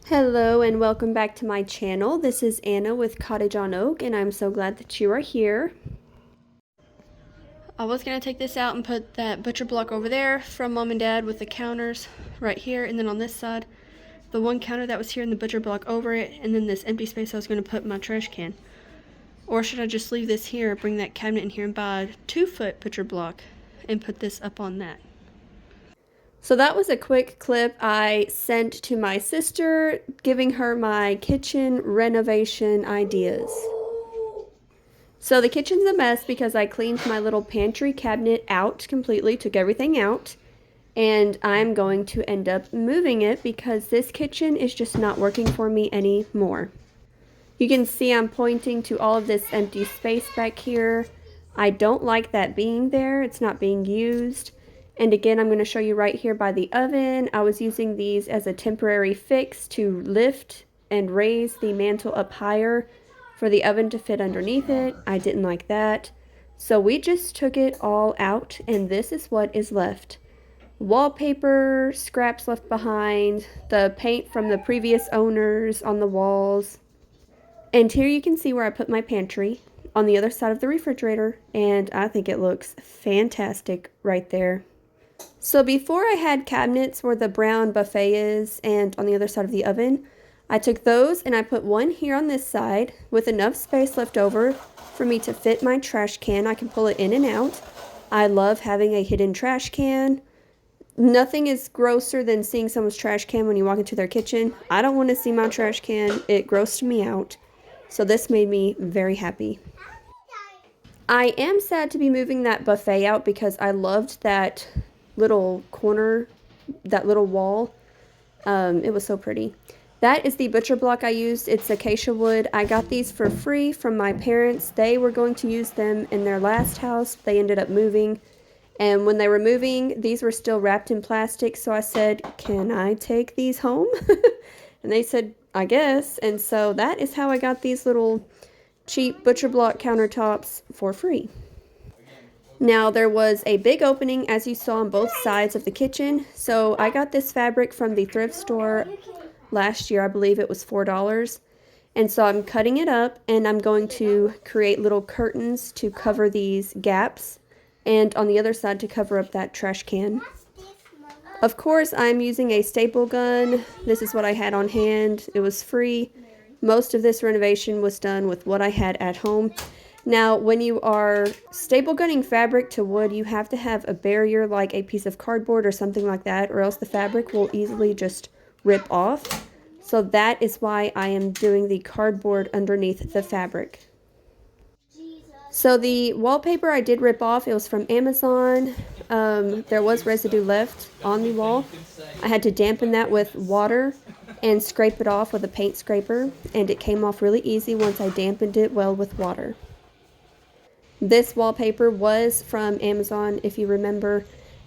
Hello and welcome back to my channel. This is Anna with Cottage on Oak and I'm so glad that you are here. I was going to take this out and put that butcher block over there from mom and dad with the counters right here, and then on this side the one counter that was here and the butcher block over it, and then this empty space I was going to put my trash can. Or should I just leave this here, bring that cabinet in here and buy a 2-foot butcher block and put this up on that? So that was a quick clip I sent to my sister, giving her my kitchen renovation ideas. So the kitchen's a mess because I cleaned my little pantry cabinet out completely, took everything out, and I'm going to end up moving it because this kitchen is just not working for me anymore. You can see I'm pointing to all of this empty space back here. I don't like that being there. It's not being used. And again, I'm going to show you right here by the oven. I was using these as a temporary fix to lift and raise the mantle up higher for the oven to fit underneath it. I didn't like that. So we just took it all out, and this is what is left. Wallpaper, scraps left behind, the paint from the previous owners on the walls. And here you can see where I put my pantry on the other side of the refrigerator, and I think it looks fantastic right there. So before I had cabinets where the brown buffet is and on the other side of the oven, I took those and I put one here on this side with enough space left over for me to fit my trash can. I can pull it in and out. I love having a hidden trash can. Nothing is grosser than seeing someone's trash can when you walk into their kitchen. I don't want to see my trash can. It grossed me out. So this made me very happy. I am sad to be moving that buffet out because I loved that little corner, that little wall. It was so pretty. That is the butcher block I used. It's acacia wood. I got these for free from my parents. They were going to use them in their last house. They ended up moving. And when they were moving, these were still wrapped in plastic. So I said, can I take these home? And they said, I guess. And so that is how I got these little cheap butcher block countertops for free. Now there was a big opening, as you saw, on both sides of the kitchen. So I got this fabric from the thrift store last year. I believe it was $4. And so I'm cutting it up and I'm going to create little curtains to cover these gaps, and on the other side to cover up that trash can. Of course, I'm using a staple gun. This is what I had on hand. It was free. Most of this renovation was done with what I had at home. Now, when you are staple gunning fabric to wood, you have to have a barrier like a piece of cardboard or something like that, or else the fabric will easily just rip off. So that is why I am doing the cardboard underneath the fabric. So the wallpaper I did rip off. It was from Amazon. There was residue left on the wall. I had to dampen that with water and scrape it off with a paint scraper, and it came off really easy once I dampened it well with water. This wallpaper was from Amazon, if you remember.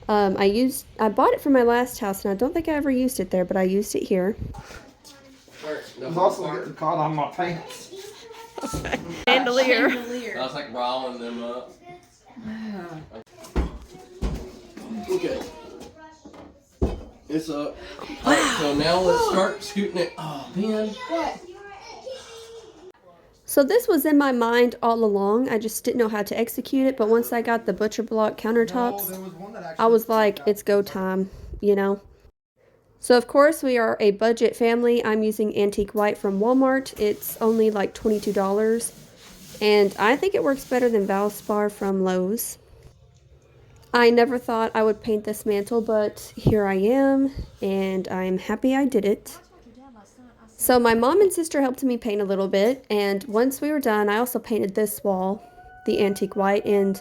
I bought it from my last house, and I don't think I ever used it there, but I used it here. I was also getting caught on my pants. Chandelier. I was like rolling them up. Okay. It's up. Alright, so now let's start scooting it. Oh man. So this was in my mind all along. I just didn't know how to execute it, but once I got the butcher block countertops, I was like, it's go time, you know. So of course we are a budget family. I'm using antique white from Walmart. It's only like $22, and I think it works better than Valspar from Lowe's. I never thought I would paint this mantle, but here I am, and I'm happy I did it. So my mom and sister helped me paint a little bit, and once we were done, I also painted this wall, the antique white, and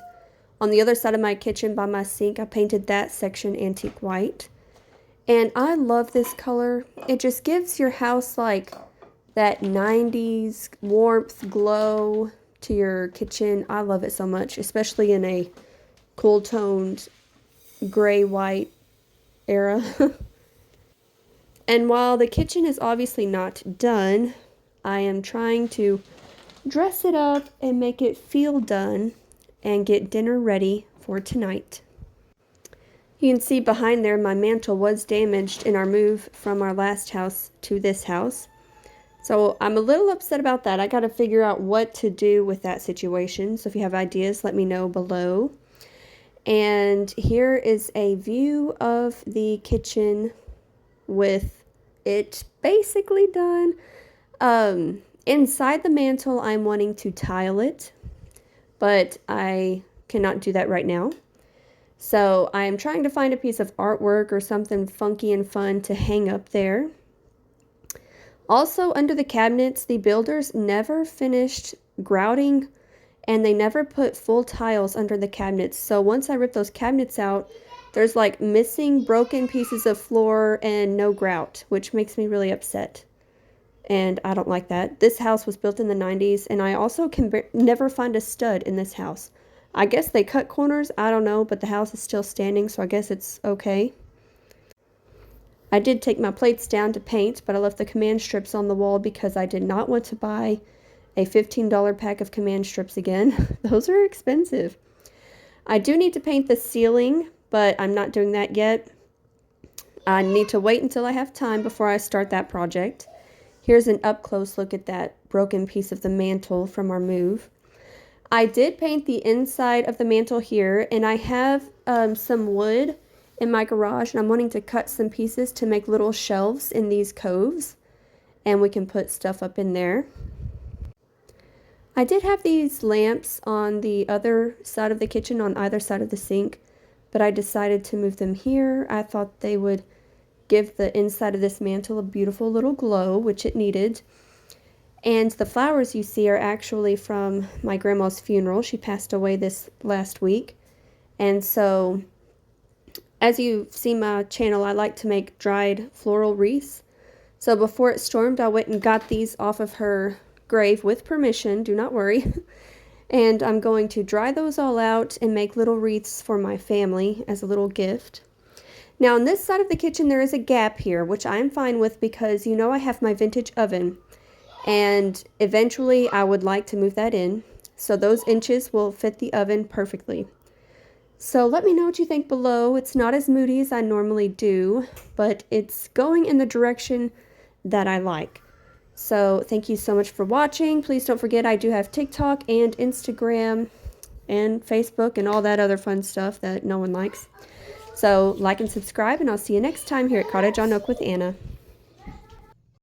on the other side of my kitchen by my sink, I painted that section antique white. And I love this color. It just gives your house like that 90s warmth glow to your kitchen. I love it so much, especially in a cool toned gray-white era. And while the kitchen is obviously not done, I am trying to dress it up and make it feel done and get dinner ready for tonight. You can see behind there my mantle was damaged in our move from our last house to this house. So I'm a little upset about that. I got to figure out what to do with that situation. So if you have ideas, let me know below. And here is a view of the kitchen with it basically done. Inside the mantle, I'm wanting to tile it, but I cannot do that right now. So I'm trying to find a piece of artwork or something funky and fun to hang up there. Also, under the cabinets, the builders never finished grouting and they never put full tiles under the cabinets. So once I rip those cabinets out, there's like missing broken pieces of floor and no grout, which makes me really upset. And I don't like that. This house was built in the 90s, and I also can never find a stud in this house. I guess they cut corners, I don't know, but the house is still standing, so I guess it's okay. I did take my plates down to paint, but I left the command strips on the wall because I did not want to buy a $15 pack of command strips again. Those are expensive. I do need to paint the ceiling, but I'm not doing that yet. I need to wait until I have time before I start that project. Here's an up-close look at that broken piece of the mantle from our move. I did paint the inside of the mantle here, and I have some wood in my garage, and I'm wanting to cut some pieces to make little shelves in these coves, and we can put stuff up in there. I did have these lamps on the other side of the kitchen, on either side of the sink, but I decided to move them here. I thought they would give the inside of this mantle a beautiful little glow, which it needed. And the flowers you see are actually from my grandma's funeral. She passed away this last week. And so, as you've seen my channel, I like to make dried floral wreaths. So before it stormed, I went and got these off of her grave with permission, do not worry. And I'm going to dry those all out and make little wreaths for my family as a little gift. Now on this side of the kitchen there is a gap here, which I'm fine with because you know I have my vintage oven. And eventually I would like to move that in. So those inches will fit the oven perfectly. So let me know what you think below. It's not as moody as I normally do, but it's going in the direction that I like. So thank you so much for watching. Please don't forget I do have TikTok and Instagram and Facebook and all that other fun stuff that no one likes. So like and subscribe, and I'll see you next time here at Cottage on Oak with Anna.